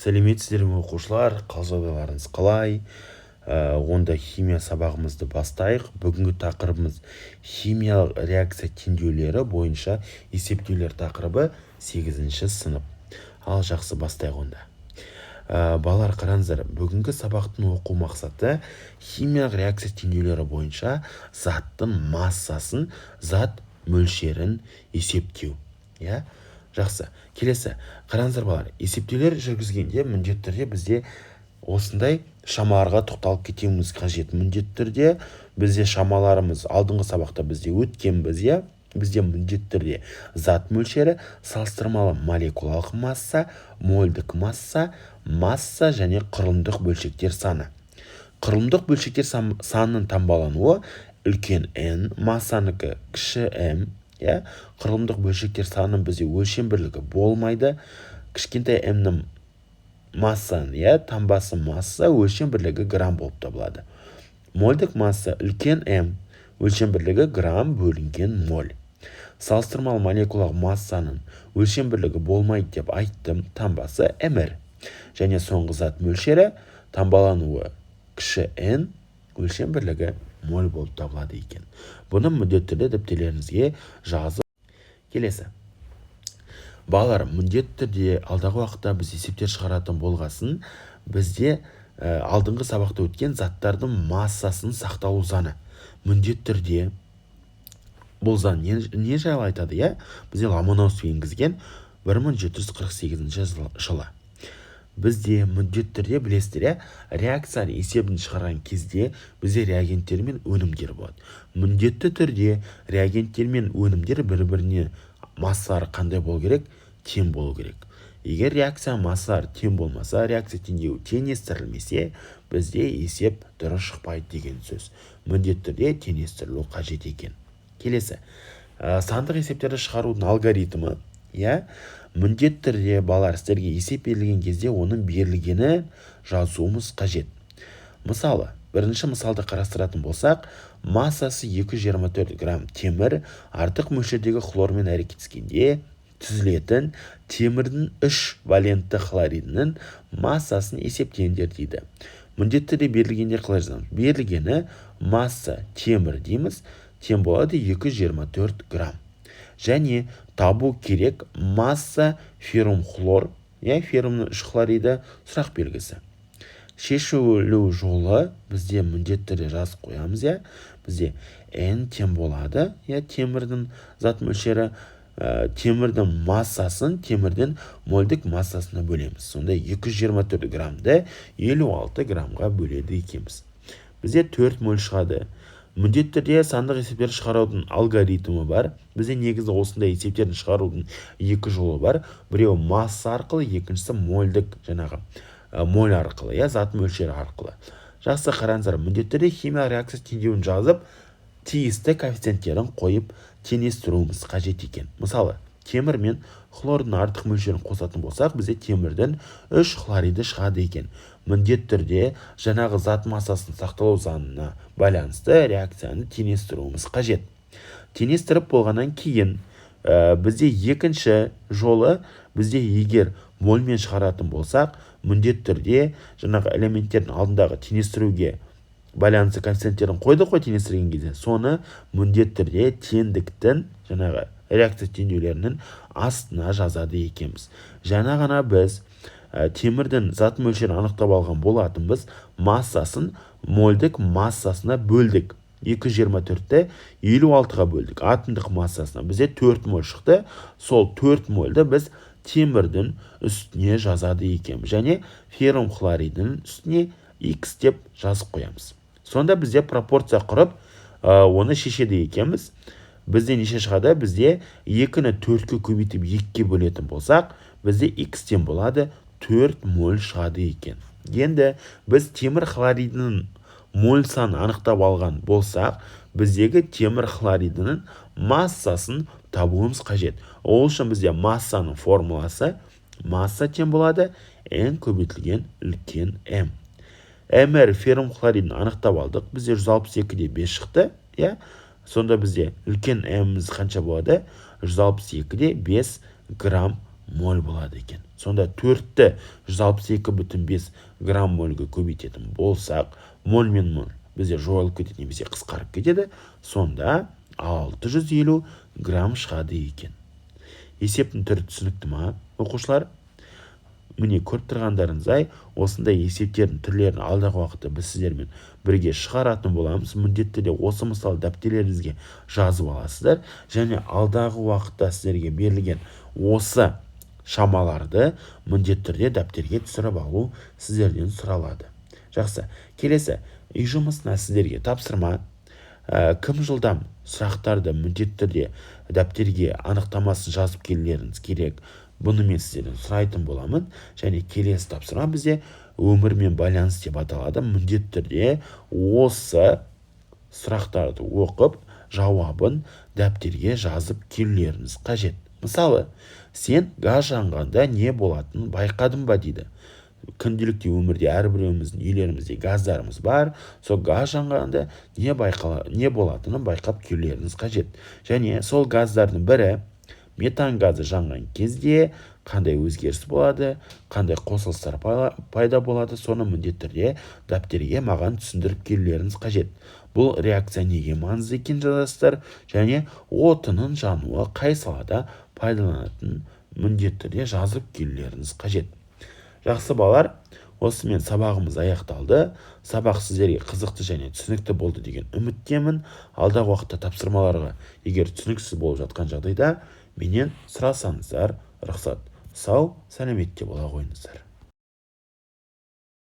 Сәлеметсіздер ме оқушылар, қал-жағдайларыңыз қалай? Онда химия сабағымызды бастайық. Бүгінгі тақырыбымыз химиялық реакция теңдеулері бойынша есептеулер тақырыбы 8-ші сынып. Ал жақсы, бастайық онда. Балалар, қараңыздар, бүгінгі сабақтың оқу мақсаты химиялық реакция теңдеулері бойынша заттың массасын, зат мөлшерін есептеу. Жақсы. Келесі, қараңыздар балалар, есептеулер жүргізгенде міндетті түрде бізде осындай шамаларға тоқталып кетуіміз қажет. Міндетті түрде бізде шамаларымыз алдыңғы сабақта бізде өткенбіз, бізде міндетті түрде зат мөлшері, салыстырмалы молекулалық масса, мольдік масса, масса және құрылымдық бөлшектер саны. Құрылымдық бөлшектер санының таңбалануы үлкен N, массаныкі кіші m. Құрылымдық бөлшектер санының бізде өлшем бірлігі болмайды. Кішкентай m-нің массаны, таңбасы масса, өлшем бірлігі грамм болып табылады. Мольдік масса үлкен m, өлшем бірлігі грамм бөлінген моль. Салыстырмалы молекулалық массаның өлшем бірлігі болмайды деп айттым, таңбасы mr. Және соңғы зат мөлшері таңбалануы кіші n, өлшем бірлігі моль болып табылады екен. Бұны міндетті түрде дәптерлеріңізге жазып. Келесі. Балалар, міндетті түрде алдағы уақытта біз есептер шығаратын болғасын, бізде алдыңғы сабақта өткен заттардың массасын сақталу заңы. Міндетті түрде бұл заң не жайлы айтады, бізде Ломоносов енгізген 1748 жылы. Бізде міндетті түрде білесіздер, реакцияны есебін шығарған кезде бізде реагенттер мен өнімдер болады. Міндетті түрде реагенттер мен өнімдер бір-біріне массалары қандай болу керек? Тең болу керек. Егер реакция массалары тең болмаса, реакция теңдеуі теңестірілмесе, бізде есеп дұрыс шықпайды деген сөз. Міндетті түрде теңестірілу қажет екен. Келесі, сандық есептерді шығарудың алгоритмі. Міндетті түрде балалар, сіздерге есеп берілген кезде оның берілгені жазуымыз қажет. Мысалы, бірінші мысалды қарастыратын болсақ, массасы 224 грамм темір артық мөлшердегі хлормен әрекеттескенде түзілетін темірдің 3 валентті хлоридінің массасын есептеңдер дейді. Міндетті түрде берілгенде қалай жазамыз? Берілгені масса темір дейміз, тең болады 224 грамм. Және табу керек масса феррум хлор, феррумның 3 хлориді сұрақ белгісі. Шешілу жолы бізде міндетті түрде жазып қоямыз, бізде n тең болады, темірдің зат мөлшері, темірдің массасын темірдің мольдік массасына бөлеміз. Сонда 224 граммды 56 граммға бөледі екенбіз. Бізде 4 моль шығады. Міндетті түрде сандық есептер шығарудың алгоритмі бар. Бізде негізі осындай есептерін шығарудың екі жолы бар. Біреу масса арқылы, екіншісі мольдік моль арқылы, зат мөлшері арқылы. Жақсы, қараңыздар, міндетті түрде химиялық реакция теңдеуін жазып, тиісті коэффициенттерін қойып теңестіруіміз қажет екен. Мысалы, темір мен хлордың артық мөлшерін қосатын болсақ, бізде темірдің 3 хлориді шығады екен. Міндетті түрде жаңағы зат массасын сақталу заңына байланысты реакцияны теңестіруіміз қажет. Теңестіріп болғаннан кейін бізде екінші жолы, бізде егер мольмен шығаратын болсақ, міндетті түрде жаңағы элементтердің алдындағы теңестіруге байланысты коэффициенттерін қойдық қой теңестірген кезде, соны міндетті түрде теңдіктің жаңағы реакция теңдеулерінің астына жазады екенбіз. Жаңа ғана біз темірдің зат мөлшерін анықтап алған болатынбыз, массасын мольдік массасына бөлдік. 224-ті 56-ға бөлдік. Атомдық массасына бізде 4 моль шықты. Сол 4 мольді біз темірдің үстіне жазады екенбіз. Және феррум хлоридінің үстіне X деп жазып қоямыз. Сонда бізде пропорция құрып, оны шешеді екенбіз. Бізде неше шығады? Бізде 2-ні 4-ке көбейтіп 2-ке бөлетін болсақ, бізде X тең болады 4 моль шығады екен. Енді біз темір хлоридінің моль санын анықтап алған болсақ, біздегі темір хлоридінің массасын табуымыз қажет. Ол үшін бізде массаның формуласы масса тең болады n көбейтілген үлкен m. Mr феррум хлоридін анықтап алдық. Бізде 162-де 5 шықты. Сонда бізде үлкен m-міз қанша болады? 162-де 5 грамм моль болады екен. Сонда 4-ті 162,5 грамм мольге көбейтетін болсақ, моль мен моль бізде жойылып кетеді немесе қысқарып кетеді. Сонда 650 грамм шығады екен. Есептің түрі түсінікті ма, оқушылар? Міне көріп тұрғандарыңыздай, осындай есептердің түрлерін алдағы уақытта біз сіздермен бірге шығаратын боламыз. Міндетті түрде осы мысал дәптеріңізге жазып аласыздар, және алдағы уақытта сіздерге берілген осы шамаларды міндетті түрде дәптерге түсіріп алу сіздерден сұралады. Жақсы, келесі үй жұмысына сіздерге тапсырма. Кім жылдам сұрақтарды міндетті түрде дәптерге анықтамасын жазып келулеріңіз керек. Бұны мен сіздерден сұрайтын боламын. Және келесі тапсырма бізде өмірмен байланыс деп аталады. Міндетті түрде осы сұрақтарды оқып, жауабын дәптерге жазып келулеріңіз қажет. Мысалы, сен газ жанғанда не болатынын байқадың ба дейді. Күнделікті өмірде әрбіреуіміздің үйлерімізде газдарымыз бар. Сол газ жанғанда не болатынын байқап келулеріңіз қажет. Және сол газдардың бірі метан газы жанған кезде қандай өзгеріс болады, қандай қосылыстар пайда болады, соны міндетті түрде дәптерге маған түсіндіріп келулеріңіз қажет. Бұл реакция неге маңызды екенін жазасыздар, және отының жануы қай салада пайдаланатынын міндетті түрде жазып келулеріңіз қажет. Жақсы балалар, осымен сабағымыз аяқталды. Сабақ сіздерге қызықты және түсінікті болды деген үміттемін. Алдағы уақытта тапсырмаларға егер түсініксіз болып жатқан жағдайда менен сұрасаңыздар, рұқсат. Сау, сәлеметте бола қойыңыздар.